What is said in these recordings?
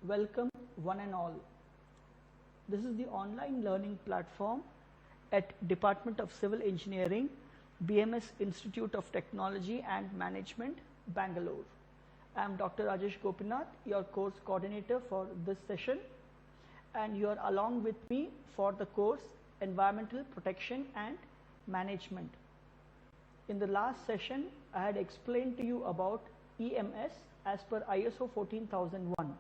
Welcome one and all. This is the online learning platform at Department of Civil Engineering, BMS Institute of Technology and Management, Bangalore. I am Dr. Rajesh Gopinath, your course coordinator for this session, and you are along with me for the course Environmental Protection and Management. In the last session, I had explained to you about EMS as per ISO 14001.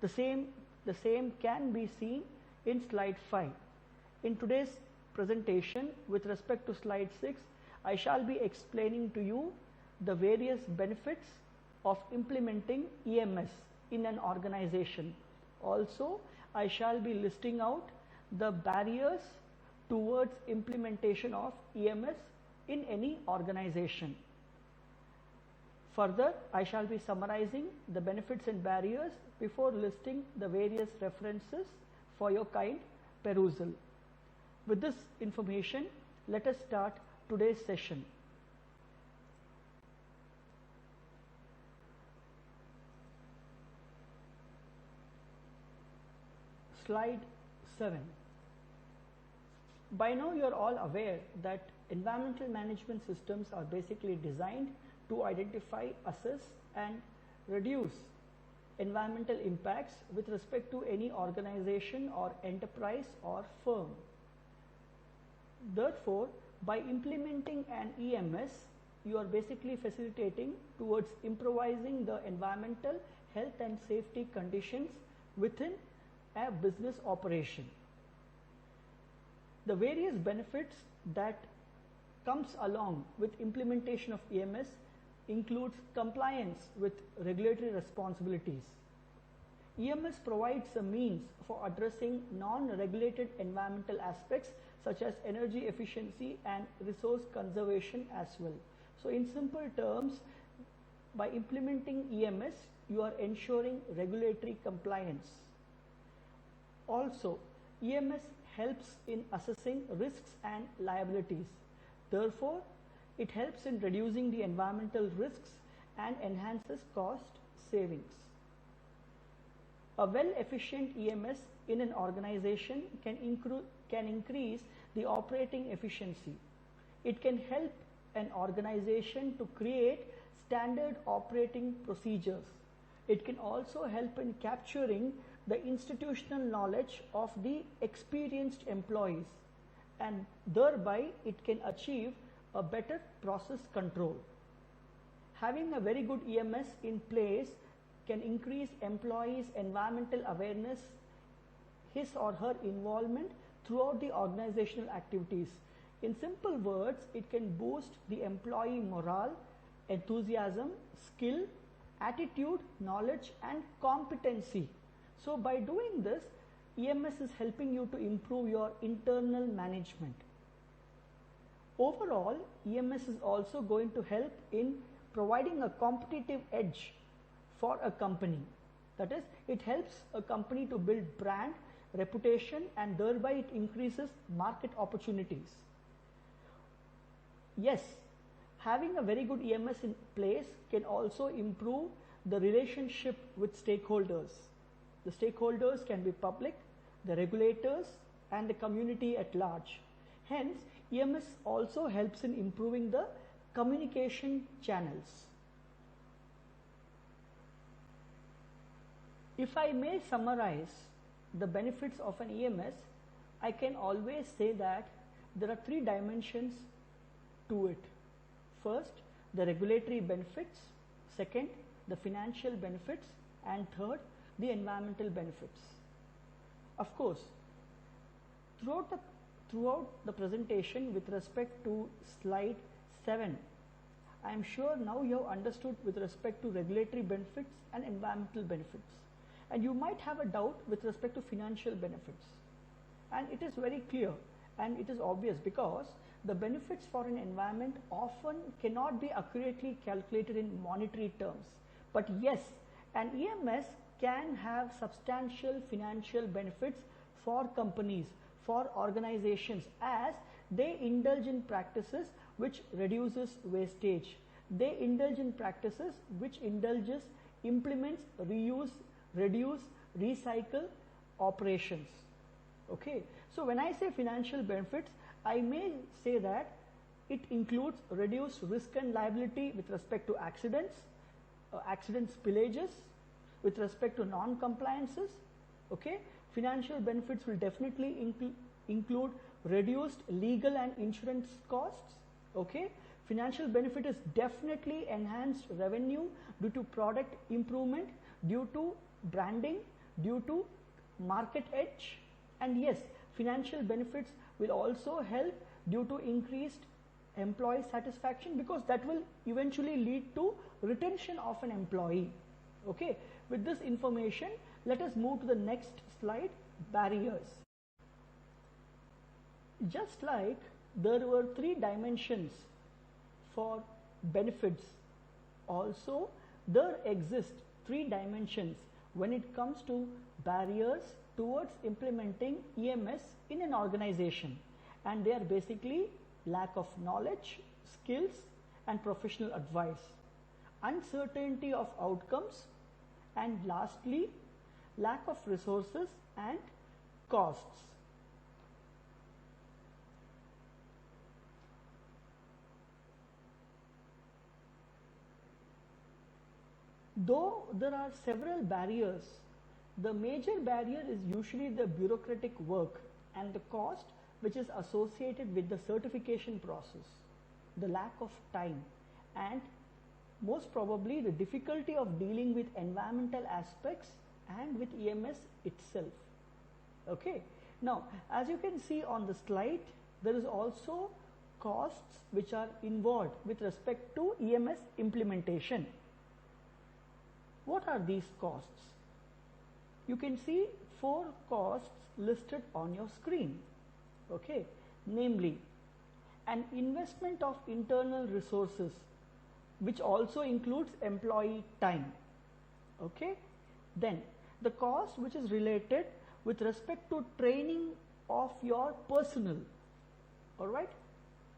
The same can be seen in slide 5. In today's presentation, with respect to slide 6, I shall be explaining to you the various benefits of implementing EMS in an organization. Also, I shall be listing out the barriers towards implementation of EMS in any organization. Further, I shall be summarizing the benefits and barriers before listing the various references for your kind perusal. With this information, let us start today's session. Slide 7. By now you are all aware that environmental management systems are basically designed to identify, assess and reduce environmental impacts with respect to any organization or enterprise or firm. Therefore, by implementing an EMS, you are basically facilitating towards improvising the environmental health and safety conditions within a business operation. The various benefits that comes along with implementation of EMS includes compliance with regulatory responsibilities. EMS provides a means for addressing non-regulated environmental aspects such as energy efficiency and resource conservation as well. So in simple terms, by implementing EMS, you are ensuring regulatory compliance. Also, EMS helps in assessing risks and liabilities. Therefore, it helps in reducing the environmental risks and enhances cost savings. A well-efficient EMS in an organization can increase the operating efficiency. It can help an organization to create standard operating procedures. It can also help in capturing the institutional knowledge of the experienced employees, and thereby it can achieve a better process control. Having a very good EMS in place can increase employees' environmental awareness, his or her involvement throughout the organizational activities. In simple words, it can boost the employee morale, enthusiasm, skill, attitude, knowledge and competency. So by doing this, EMS is helping you to improve your internal management. Overall, EMS is also going to help in providing a competitive edge for a company. That is, it helps a company to build brand, reputation, and thereby it increases market opportunities. Yes, having a very good EMS in place can also improve the relationship with stakeholders. The stakeholders can be public, the regulators, and the community at large. Hence, EMS also helps in improving the communication channels. If I may summarize the benefits of an EMS, I can always say that there are 3 dimensions to it. First, the regulatory benefits. Second, the financial benefits. And third, the environmental benefits. Of course, throughout the presentation with respect to slide 7, I am sure now you have understood with respect to regulatory benefits and environmental benefits. And you might have a doubt with respect to financial benefits. And it is very clear and it is obvious because the benefits for an environment often cannot be accurately calculated in monetary terms. But yes, an EMS can have substantial financial benefits for companies, for organizations, as they indulge in practices which reduces wastage. They indulge in practices which implements reuse, reduce, recycle operations. Okay, so when I say financial benefits, I may say that it includes reduced risk and liability with respect to accidents, accident spillages, with respect to non-compliances. Okay, financial benefits will definitely include reduced legal and insurance costs. Okay, financial benefit is definitely enhanced revenue due to product improvement, due to branding, due to market edge, and yes, financial benefits will also help due to increased employee satisfaction, because that will eventually lead to retention of an employee. Okay, with this information, let us move to the next slide, barriers. Just like there were 3 dimensions for benefits, also there exist 3 dimensions when it comes to barriers towards implementing EMS in an organization, and they are basically lack of knowledge, skills and professional advice, uncertainty of outcomes, and lastly lack of resources and costs. Though there are several barriers, the major barrier is usually the bureaucratic work and the cost which is associated with the certification process, the lack of time, and most probably the difficulty of dealing with environmental aspects and with EMS itself. Okay, now as you can see on the slide, there is also costs which are involved with respect to EMS implementation. What are these costs? You can see 4 costs listed on your screen. Okay, namely an investment of internal resources, which also includes employee time. Okay, then the cost which is related with respect to training of your personnel. All right.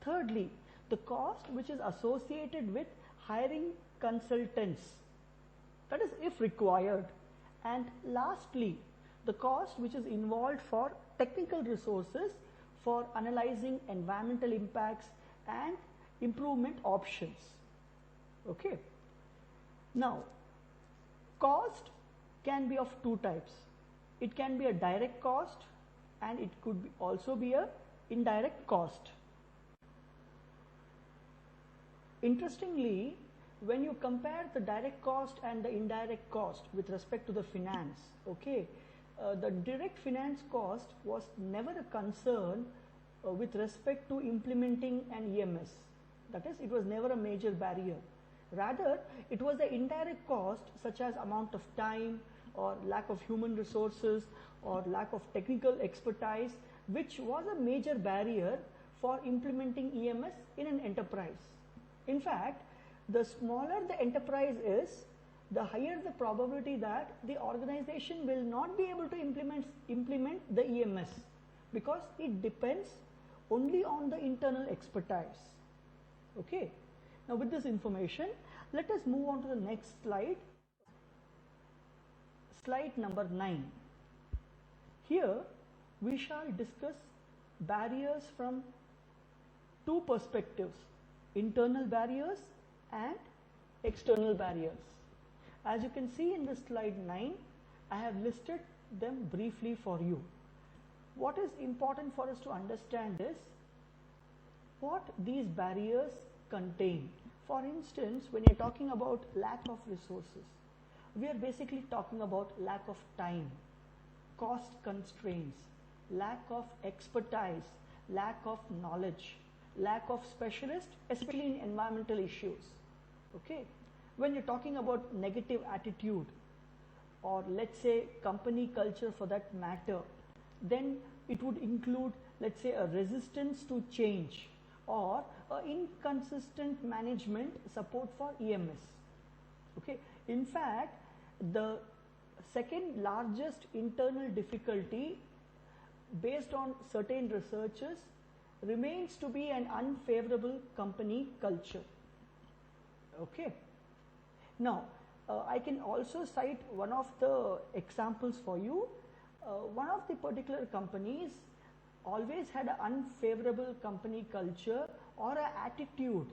Thirdly, the cost which is associated with hiring consultants, that is if required. And lastly, the cost which is involved for technical resources for analyzing environmental impacts and improvement options. Okay. Now, cost can be of 2 types. It can be a direct cost and it could also be a indirect cost. Interestingly, when you compare the direct cost and the indirect cost with respect to the finance, okay, the direct finance cost was never a concern with respect to implementing an EMS. That is, it was never a major barrier. Rather, it was the indirect cost such as amount of time or lack of human resources or lack of technical expertise, which was a major barrier for implementing EMS in an enterprise. In fact, the smaller the enterprise is, the higher the probability that the organization will not be able to implement the EMS, because it depends only on the internal expertise. Okay. Now with this information, let us move on to the next slide. Slide number 9. Here we shall discuss barriers from 2 perspectives, internal barriers and external barriers. As you can see in the slide 9, I have listed them briefly for you. What is important for us to understand is what these barriers contain. For instance, when you're talking about lack of resources, we are basically talking about lack of time, cost constraints, lack of expertise, lack of knowledge, lack of specialists, especially in environmental issues. Okay. When you're talking about negative attitude, or let's say company culture for that matter, then it would include, let's say, a resistance to change or inconsistent management support for EMS. Okay. In fact, the second largest internal difficulty based on certain researchers remains to be an unfavorable company culture. Okay. Now, I can also cite one of the examples for you. One of the particular companies always had an unfavorable company culture or an attitude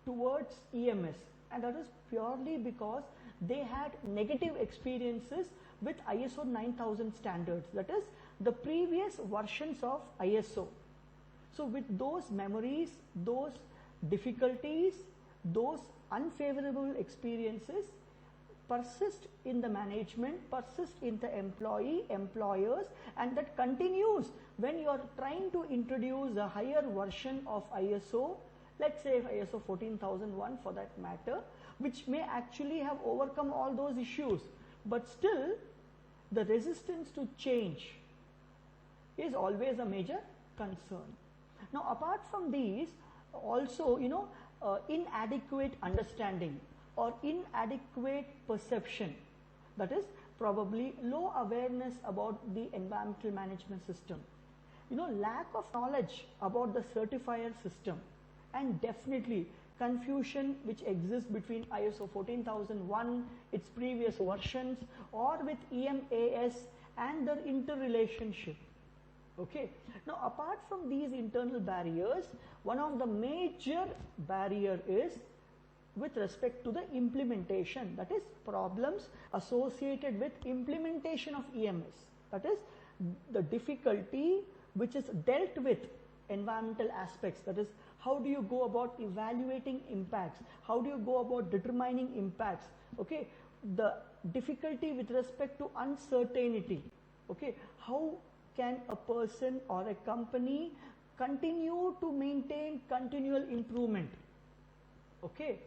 towards EMS, and that is purely because they had negative experiences with ISO 9000 standards, that is the previous versions of ISO. So with those memories, those difficulties, those unfavorable experiences persist in the management, persist in the employers, and that continues when you are trying to introduce a higher version of ISO, let's say ISO 14001 for that matter, which may actually have overcome all those issues, but still the resistance to change is always a major concern. Now apart from these, also inadequate understanding or inadequate perception, that is probably low awareness about the environmental management system, lack of knowledge about the certifier system, and definitely confusion which exists between ISO 14001, its previous versions, or with EMAS and their interrelationship. Okay. Now apart from these internal barriers, one of the major barrier is with respect to the implementation, that is problems associated with implementation of EMS, that is the difficulty which is dealt with environmental aspects, that is how do you go about evaluating impacts, how do you go about determining impacts, okay, the difficulty with respect to uncertainty, okay, how can a person or a company continue to maintain continual improvement, okay.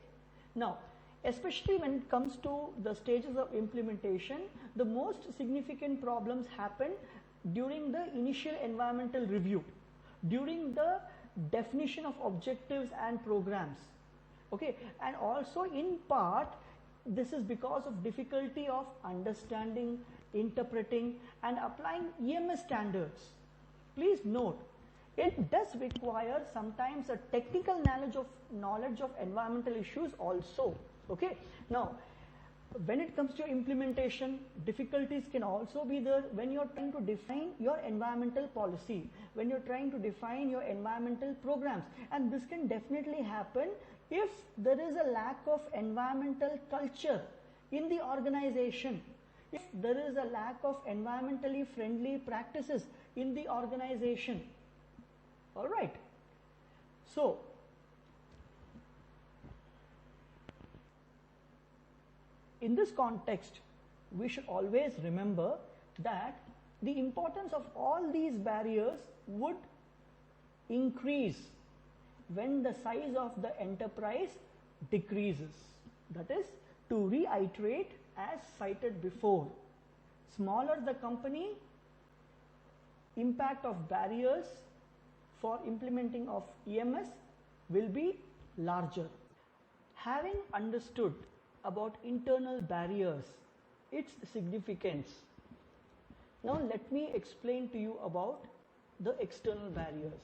Now especially when it comes to the stages of implementation, the most significant problems happen during the initial environmental review, during the definition of objectives and programs, okay, and also in part this is because of difficulty of understanding, interpreting and applying EMS standards. Please note, it does require sometimes a technical knowledge of environmental issues also, okay. Now when it comes to implementation, difficulties can also be there when you're trying to define your environmental policy, when you're trying to define your environmental programs, and this can definitely happen if there is a lack of environmental culture in the organization, if there is a lack of environmentally friendly practices in the organization. All right. So in this context, we should always remember that the importance of all these barriers would increase when the size of the enterprise decreases. That is, to reiterate as cited before, smaller the company, impact of barriers for implementing of EMS will be larger. Having understood about internal barriers, its significance, now let me explain to you about the external barriers.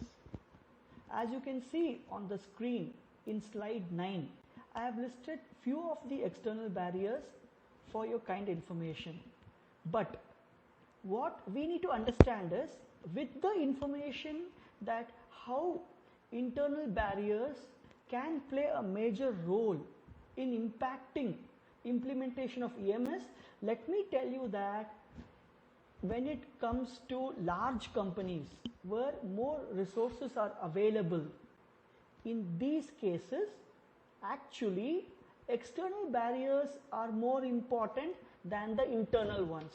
As you can see on the screen in slide 9, I have listed few of the external barriers for your kind information. But what we need to understand is, with the information that how internal barriers can play a major role in impacting implementation of EMS, let me tell you that when it comes to large companies where more resources are available, in these cases actually external barriers are more important than the internal ones.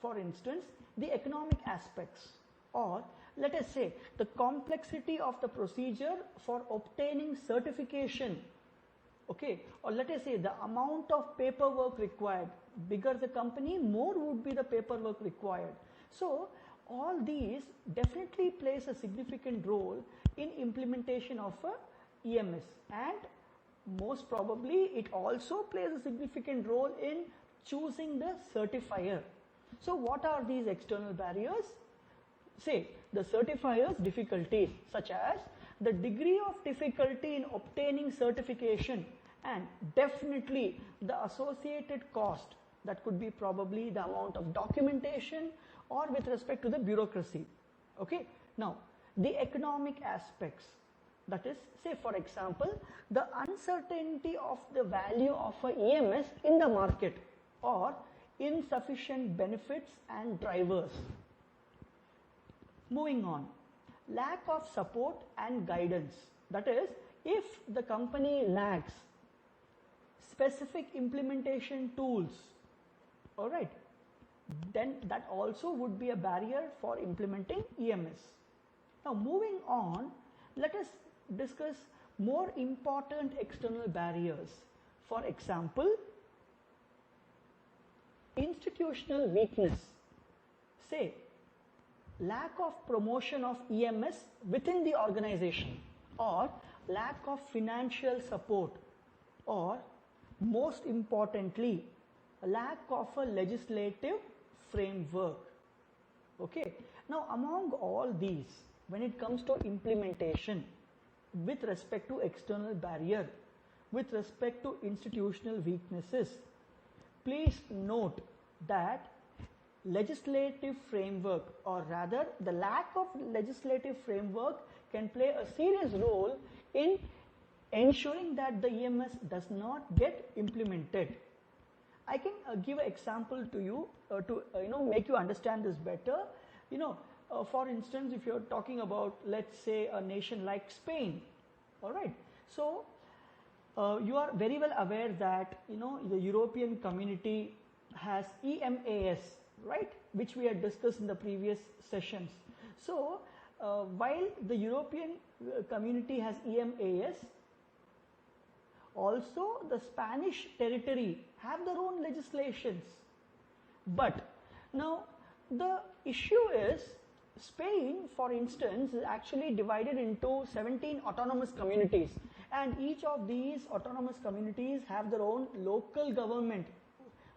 For instance, the economic aspects, or let us say the complexity of the procedure for obtaining certification, okay, or let us say the amount of paperwork required. Bigger the company, more would be the paperwork required. So all these definitely plays a significant role in implementation of a EMS, and most probably it also plays a significant role in choosing the certifier. So what are these external barriers? Say the certifier's difficulties, such as the degree of difficulty in obtaining certification and definitely the associated cost, that could be probably the amount of documentation or with respect to the bureaucracy. Okay, now the economic aspects, that is, say for example, the uncertainty of the value of a EMS in the market or insufficient benefits and drivers. Moving on, lack of support and guidance, that is, if the company lacks specific implementation tools, all right, then that also would be a barrier for implementing EMS. Now moving on, let us discuss more important external barriers. For example, institutional weakness, say lack of promotion of EMS within the organization, or lack of financial support, or most importantly, lack of a legislative framework. Okay, now among all these, when it comes to implementation, with respect to external barrier, with respect to institutional weaknesses, please note that legislative framework, or rather the lack of legislative framework, can play a serious role in ensuring that the EMS does not get implemented. I can give an example to you to make you understand this better. For instance, if you're talking about, let's say, a nation like Spain, all right. So you are very well aware that the European community has EMAS, right, which we had discussed in the previous sessions. So while the European community has EMAS, also the Spanish territory have their own legislations. But now the issue is, Spain, for instance, is actually divided into 17 autonomous communities, and each of these autonomous communities have their own local government.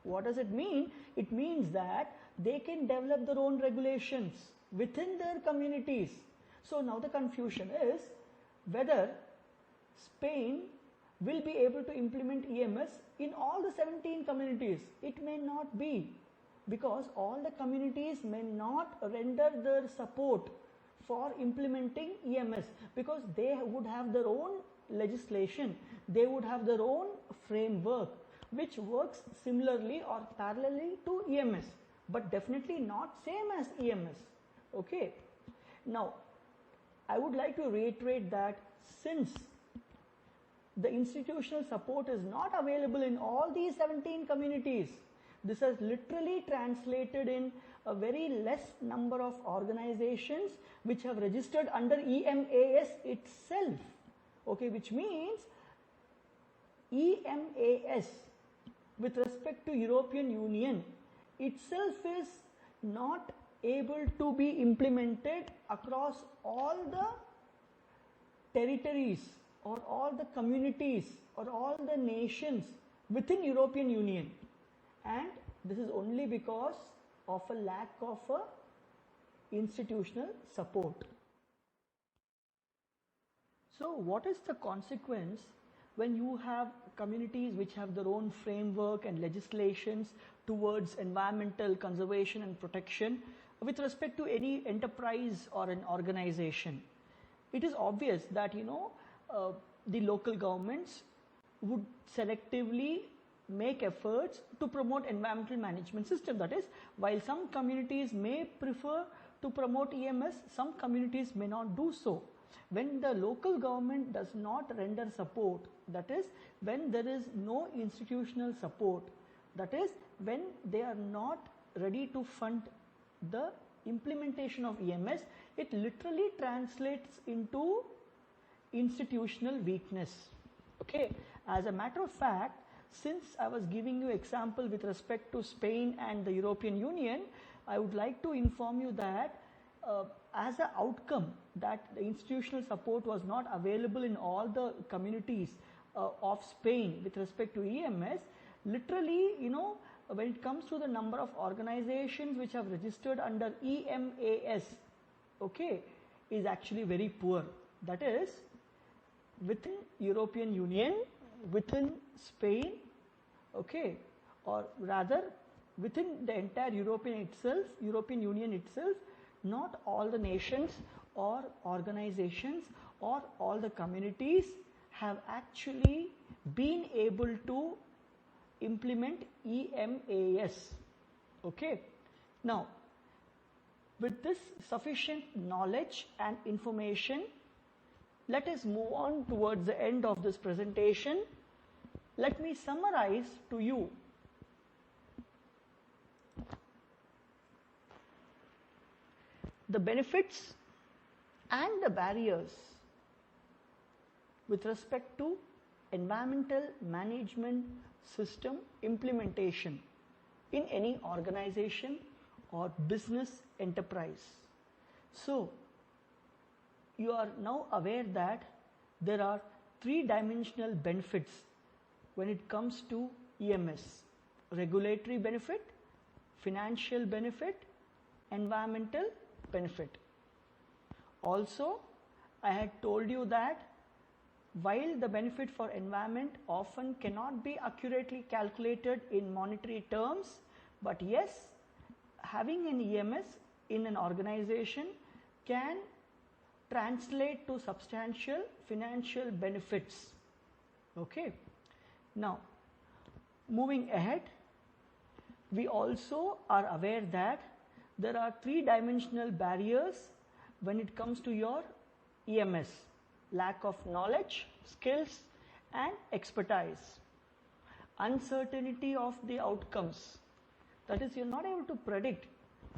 What does it mean? It means that they can develop their own regulations within their communities. So now the confusion is whether Spain will be able to implement EMS in all the 17 communities. It may not be, because all the communities may not render their support for implementing EMS, because they would have their own legislation, they would have their own framework which works similarly or parallelly to EMS, but definitely not same as EMS. Okay, now I would like to reiterate that since the institutional support is not available in all these 17 communities, this has literally translated in a very less number of organizations which have registered under EMAS itself. Okay, which means EMAS with respect to European Union itself is not able to be implemented across all the territories or all the communities or all the nations within European Union, and this is only because of a lack of institutional support. So what is the consequence when you have communities which have their own framework and legislations towards environmental conservation and protection with respect to any enterprise or an organization? It is obvious that the local governments would selectively make efforts to promote environmental management system. That is, while some communities may prefer to promote EMS, some communities may not do so. When the local government does not render support, that is, when there is no institutional support, that is, when they are not ready to fund the implementation of EMS, it literally translates into institutional weakness. Okay, as a matter of fact, since I was giving you example with respect to Spain and the European Union, I would like to inform you that as an outcome that the institutional support was not available in all the communities of Spain with respect to EMS, literally, when it comes to the number of organizations which have registered under EMAS, okay, is actually very poor. That is, within European Union, within Spain, okay, or rather within the entire European Union itself, not all the nations or organizations or all the communities have actually been able to implement EMAS. Okay. Now, with this sufficient knowledge and information, let us move on towards the end of this presentation. Let me summarize to you the benefits and the barriers with respect to environmental management system implementation in any organization or business enterprise. So, you are now aware that there are three-dimensional benefits when it comes to EMS: regulatory benefit, financial benefit, environmental benefit. Also, I had told you that while the benefit for environment often cannot be accurately calculated in monetary terms, but yes, having an EMS in an organization can translate to substantial financial benefits. Okay. Now, moving ahead, we also are aware that there are three-dimensional barriers when it comes to your EMS: lack of knowledge, skills, and expertise, uncertainty of the outcomes. That is, you're not able to predict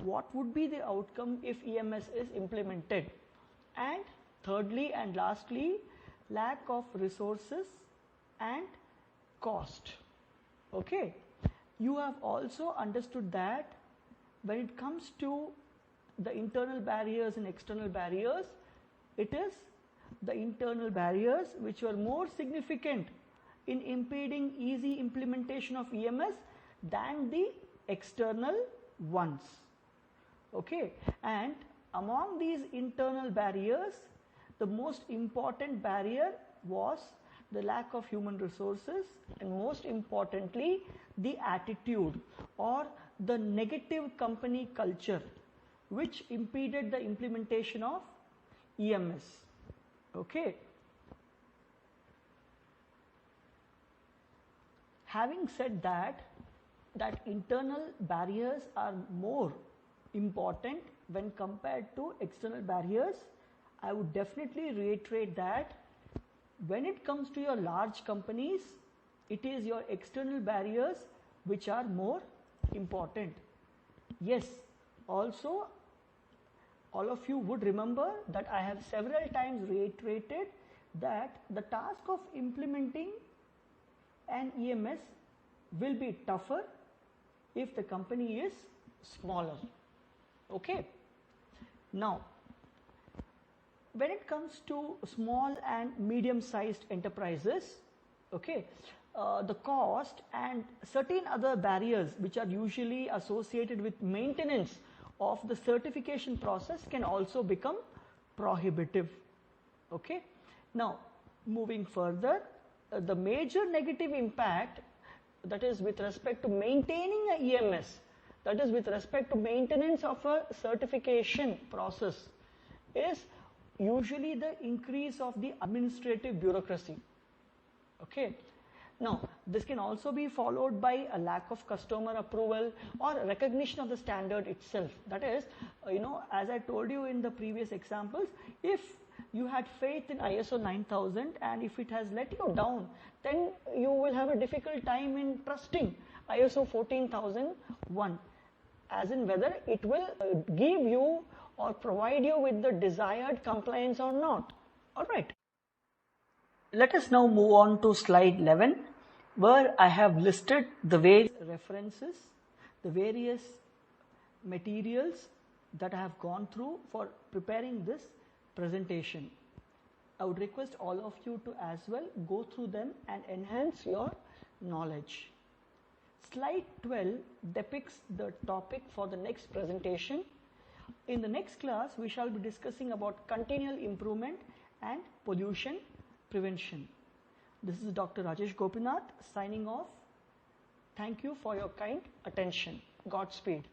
what would be the outcome if EMS is implemented. And thirdly and lastly, lack of resources and cost. Okay. You have also understood that when it comes to the internal barriers and external barriers, it is the internal barriers which are more significant in impeding easy implementation of EMS than the external ones. Okay. And among these internal barriers, the most important barrier was the lack of human resources, and most importantly, the attitude or the negative company culture which impeded the implementation of EMS. Okay. Having said that internal barriers are more important when compared to external barriers, I would definitely reiterate that when it comes to your large companies, it is your external barriers which are more important. Yes, also all of you would remember that I have several times reiterated that the task of implementing an EMS will be tougher if the company is smaller. Okay. Now, when it comes to small and medium-sized enterprises, okay, the cost and certain other barriers which are usually associated with maintenance of the certification process can also become prohibitive. Okay. Now, moving further, the major negative impact, that is with respect to maintaining a EMS, that is with respect to maintenance of a certification process, is usually the increase of the administrative bureaucracy. Okay. Now, this can also be followed by a lack of customer approval or recognition of the standard itself. That is, as I told you in the previous examples, if you had faith in ISO 9000 and if it has let you down, then you will have a difficult time in trusting ISO 14001, as in whether it will give you or provide you with the desired compliance or not. Alright. Let us now move on to slide 11, where I have listed the various references, the various materials that I have gone through for preparing this presentation. I would request all of you to as well go through them and enhance your knowledge. Slide 12 depicts the topic for the next presentation. In the next class, we shall be discussing about continual improvement and pollution prevention. This is Dr. Rajesh Gopinath signing off. Thank you for your kind attention. Godspeed.